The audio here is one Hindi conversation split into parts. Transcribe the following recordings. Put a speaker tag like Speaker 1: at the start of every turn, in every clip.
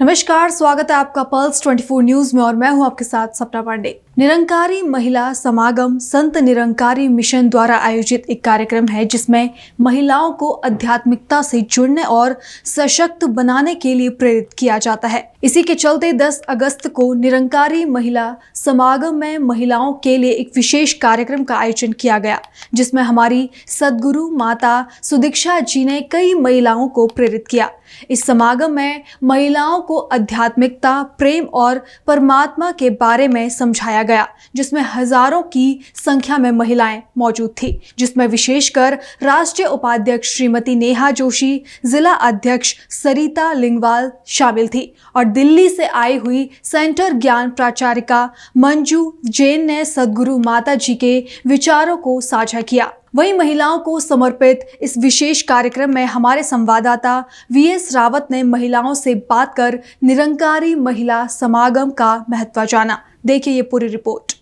Speaker 1: नमस्कार, स्वागत है आपका पल्स 24 न्यूज में और मैं हूं आपके साथ सपना पांडे। निरंकारी महिला समागम संत निरंकारी मिशन द्वारा आयोजित एक कार्यक्रम है जिसमें महिलाओं को आध्यात्मिकता से जुड़ने और सशक्त बनाने के लिए प्रेरित किया जाता है। इसी के चलते 10 अगस्त को निरंकारी महिला समागम में महिलाओं के लिए एक विशेष कार्यक्रम का आयोजन किया गया, जिसमें हमारी सदगुरु माता सुदीक्षा जी ने कई महिलाओं को प्रेरित किया। इस समागम में महिलाओं को आध्यात्मिकता, प्रेम और परमात्मा के बारे में समझाया गया, जिसमें हजारों की संख्या में महिलाएं मौजूद थी, जिसमें विशेषकर राष्ट्रीय उपाध्यक्ष श्रीमती नेहा जोशी, जिला अध्यक्ष सरिता लिंगवाल शामिल थी और दिल्ली से आई हुई सेंटर ज्ञान प्राचार्यिका मंजू जैन ने सदगुरु माता जी के विचारों को साझा किया। वहीं महिलाओं को समर्पित इस विशेष कार्यक्रम में हमारे संवाददाता वीएस रावत ने महिलाओं से बात कर निरंकारी महिला समागम का महत्व जाना। देखिए ये पूरी रिपोर्ट।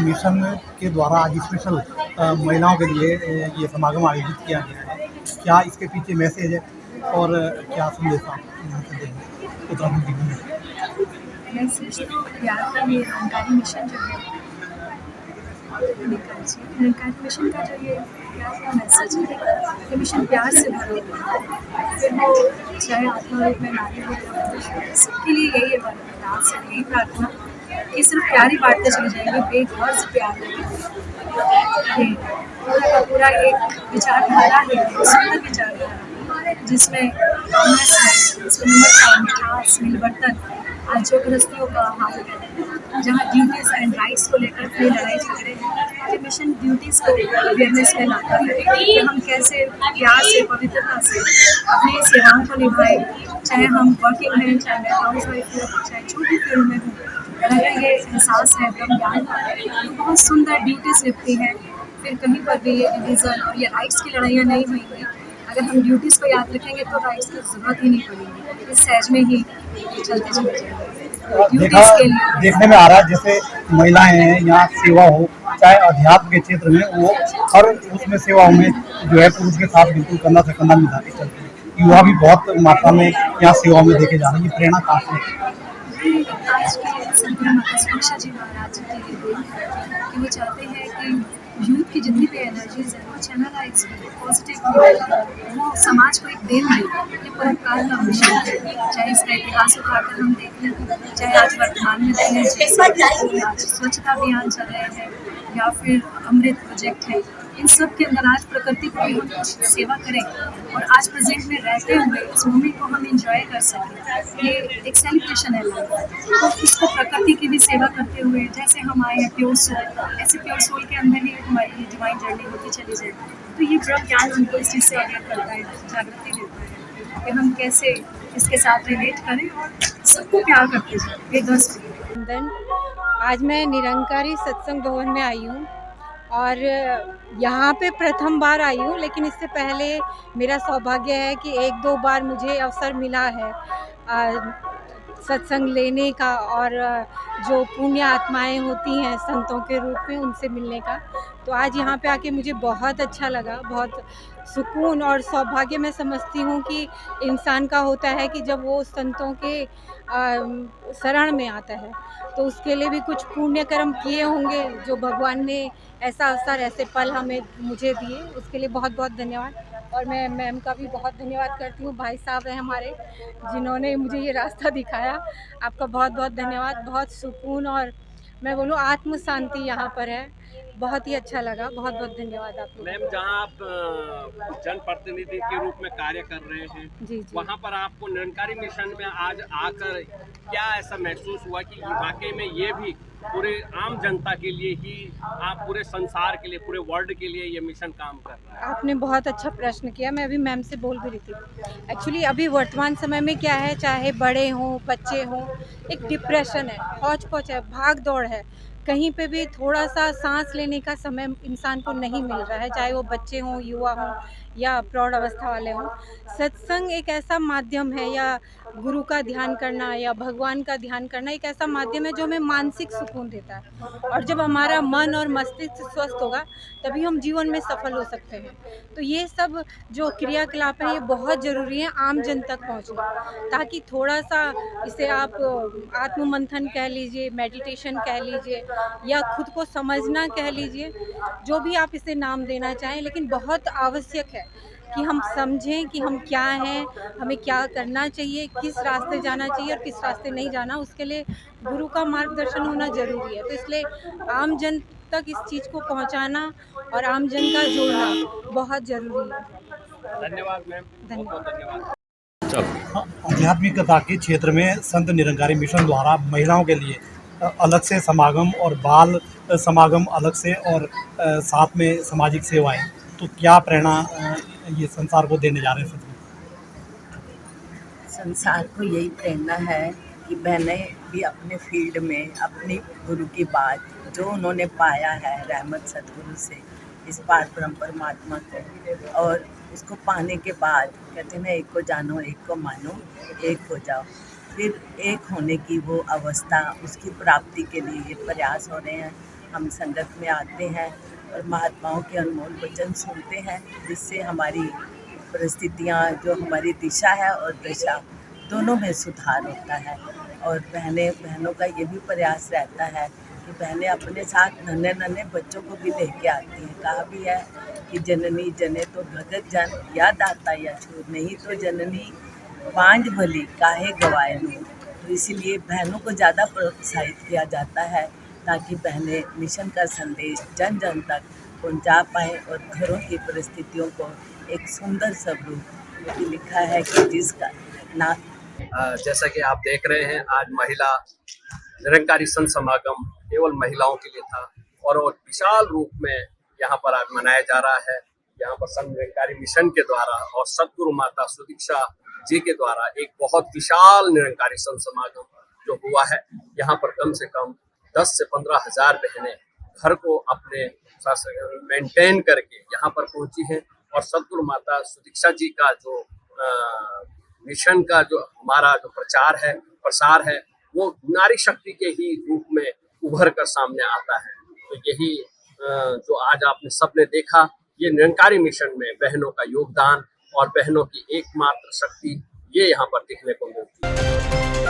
Speaker 2: मिशन के द्वारा आज स्पेशल महिलाओं के लिए ये समागम आयोजित किया गया है। क्या इसके पीछे मैसेज है और क्या संदेश आप
Speaker 3: मैसेज तो प्यार का निरंकारी मिशन जो है, निरंकारी मिशन का जो ये प्यार का मैसेज है, ये मिशन प्यार से भरा हुआ है। फिर वो चाहे आत्मा रूप में नारी हो या पुरुष, सबके लिए यही है से यही प्रार्थना कि सिर्फ प्यार ही बांटते चले जाएंगे, बेघर से प्यार ये पूरा का पूरा एक विचारधारा है, सुंदर विचारधारा जिसमें कामनेस है, इसमें नम्रता, मिठास, मिलवर्तन, आज जो गृहस्थियों का हाल है, जहाँ ड्यूटीज एंड राइट्स को लेकर कोई लड़ाई झगड़े हैं, ये मिशन ड्यूटीज़ को अवेयरनेस में लाता है कि हम कैसे प्यार से, पवित्रता से अपनी सेवाओं को निभाएं, चाहे हम वर्किंग हैं, चाहे मैं हाउस वाइफ हूँ, चाहे छोटी फील्ड में हूँ। अगर ये एहसास है ब्रह्म ज्ञान का, तो बहुत सुंदर ड्यूटीज़ लिखती हैं। फिर कहीं पर भी ये डिवीज़न और ये राइट्स की लड़ाइयाँ नहीं होंगी। अगर हम ड्यूटीज़ को याद रखेंगे तो राइट्स की ज़रूरत ही नहीं पड़ेगी, इस सहज में ही चलते चले जाएंगे।
Speaker 2: देखने में आ रहा है जैसे महिलाएं हैं, यहाँ सेवा हो, चाहे अध्यात्म के क्षेत्र में, वो हर उसमें सेवाओं में जो है पुरुष के साथ बिल्कुल कंधा से कंधा मिला के चलते हैं। युवा भी बहुत मात्रा में यहाँ सेवाओं में देखे जा रहे हैं। ये प्रेरणा काफी है।
Speaker 3: आज के सदगुरु माता सुदीक्षा जी महाराज जी के लिए कि वो चाहते हैं कि यूथ की जितनी भी एनर्जीज है वो चैनलाइज पॉजिटिव, वो समाज को एक देन दे। ये परोपकार का मिशन है, चाहे इसका इतिहास उठाकर हम देख लें, चाहे आज वर्तमान में देखें, जैसे आज स्वच्छता अभियान चल रहे हैं या फिर अमृत प्रोजेक्ट है, इन सब के अंदर आज प्रकृति को भी हम कुछ सेवा करें और आज प्रेजेंट में रहते हुए इस मोमेंट को हम इंजॉय कर सकें। ये एक सेलिब्रेशन है लाइफ, तो इसको प्रकृति की भी सेवा करते हुए जैसे हम आए हैं प्योर सोल, ऐसे प्योर सोल के अंदर ही हमारी डिवाइन जर्नी होती चली जाए। तो ये ब्रह्म ज्ञान हमको इस चीज़ से अवगत करता है, जागृति देता है कि हम कैसे इसके साथ रिलेट करें और सबको प्यार करते जाए बेघर से।
Speaker 4: आज मैं निरंकारी सत्संग भवन में आई हूँ और यहाँ पे प्रथम बार आई हूँ, लेकिन इससे पहले मेरा सौभाग्य है कि 1-2 बार मुझे अवसर मिला है सत्संग लेने का और जो पुण्य आत्माएं होती हैं संतों के रूप में उनसे मिलने का। तो आज यहाँ पे आके मुझे बहुत अच्छा लगा, बहुत सुकून और सौभाग्य मैं समझती हूँ कि इंसान का होता है कि जब वो संतों के शरण में आता है तो उसके लिए भी कुछ पुण्य कर्म किए होंगे, जो भगवान ने ऐसा अवसर, ऐसे पल मुझे दिए, उसके लिए बहुत बहुत धन्यवाद। और मैं मैम का भी बहुत धन्यवाद करती हूँ, भाई साहब हैं हमारे जिन्होंने मुझे ये रास्ता दिखाया, आपका बहुत बहुत धन्यवाद। बहुत सुकून और मैं बोलूँ आत्म शांति यहाँ पर है, बहुत ही अच्छा लगा, बहुत बहुत धन्यवाद आपको।
Speaker 5: मैम, जहाँ आप जनप्रतिनिधि के रूप में कार्य कर रहे हैं,
Speaker 4: जी,
Speaker 5: वहाँ पर आपको निरंकारी मिशन में आज आकर क्या ऐसा महसूस हुआ कि वाकई में ये भी पूरे आम जनता के लिए ही, आप पूरे संसार के लिए, पूरे वर्ल्ड के लिए ये मिशन काम कर रहा है?
Speaker 4: आपने बहुत अच्छा प्रश्न किया। मैं अभी मैम से बोल भी रही थी। एक्चुअली अभी वर्तमान समय में क्या है, चाहे बड़े हों, बच्चे हों, एक डिप्रेशन है, हौच-पौच है, भाग-दौड़ है। कहीं पे भी थोड़ा-सा साँस लेने का समय इंसान को नहीं मिल रहा है, चाहे वो बच्चे हों, युवा हों या प्रौढ़ अवस्था वाले हों। सत्संग एक ऐसा माध्यम है, या गुरु का ध्यान करना या भगवान का ध्यान करना एक ऐसा माध्यम है जो हमें मानसिक सुकून देता है। और जब हमारा मन और मस्तिष्क स्वस्थ होगा, तभी हम जीवन में सफल हो सकते हैं। तो ये सब जो क्रियाकलाप हैं, ये बहुत ज़रूरी है आम जन तक पहुँचना, ताकि थोड़ा-सा इसे आप आत्म-मंथन कह लीजिए, मेडिटेशन कह लीजिए या खुद को समझना कह लीजिए, जो भी आप इसे नाम देना चाहें, लेकिन बहुत आवश्यक है कि हम समझें कि हम क्या हैं, हमें क्या करना चाहिए, किस रास्ते जाना चाहिए और किस रास्ते नहीं जाना। उसके लिए गुरु का मार्गदर्शन होना ज़रूरी है। तो इसलिए आम जन तक इस चीज़ को पहुँचाना और आम जन का जोड़ना बहुत ज़रूरी है।
Speaker 5: धन्यवाद मैम, बहुत बहुत धन्यवाद। चलो,
Speaker 2: आध्यात्मिकता के क्षेत्र में संत निरंकारी मिशन द्वारा महिलाओं के लिए अलग से समागम और बाल समागम अलग से, और साथ में सामाजिक सेवाएं, तो क्या प्रेरणा ये संसार को देने जा रहे हैं सच में?
Speaker 6: संसार को यही प्रेरणा है कि बहनें भी अपने फील्ड में अपनी गुरु की बात जो उन्होंने पाया है रहमत सतगुरु से, इस पार ब्रह्म परमात्मा को, और उसको पाने के बाद कहते हैं ना, एक को जानो एक को मानो एक हो जाओ, फिर एक होने की वो अवस्था, उसकी प्राप्ति के लिए ये प्रयास हो रहे हैं। हम संगत में आते हैं और महात्माओं के अनमोल वचन सुनते हैं, जिससे हमारी परिस्थितियाँ, जो हमारी दिशा है और दशा, दोनों में सुधार होता है। और बहनों का ये भी प्रयास रहता है कि बहनें अपने साथ नन्हे नन्हे बच्चों को भी लेके आती हैं। कहा भी है कि जननी जने तो भगत जन, या दाता या छोर, नहीं तो जननी बांझ भली काहे गवाए लो। तो इसीलिए बहनों को ज़्यादा प्रोत्साहित किया जाता है, ताकि बहनें मिशन का संदेश जन जन तक पहुंचा पाएँ और घरों की परिस्थितियों को एक सुंदर स्वरूप लिखा है कि जिसका ना।
Speaker 5: जैसा कि आप देख रहे हैं, आज महिला निरंकारी संत समागम केवल महिलाओं के लिए था, और वो विशाल रूप में यहाँ पर आज मनाया जा रहा है। यहाँ पर संत निरंकारी मिशन के द्वारा और सतगुरु माता सुदीक्षा जी के द्वारा एक बहुत विशाल निरंकारी संत समागम जो हुआ है। यहाँ पर कम से कम 10 से 15 हज़ार बहनें घर को अपने मेंटेन करके यहाँ पर पहुंची हैं, और सतगुरु माता सुदीक्षा जी का जो मिशन का जो हमारा जो प्रचार है, प्रसार है, वो नारी शक्ति के ही रूप में उभर कर सामने आता है। तो यही जो आज आपने सबने देखा, ये निरंकारी मिशन में बहनों का योगदान और बहनों की एकमात्र शक्ति, ये यहाँ पर दिखने को मिलती है।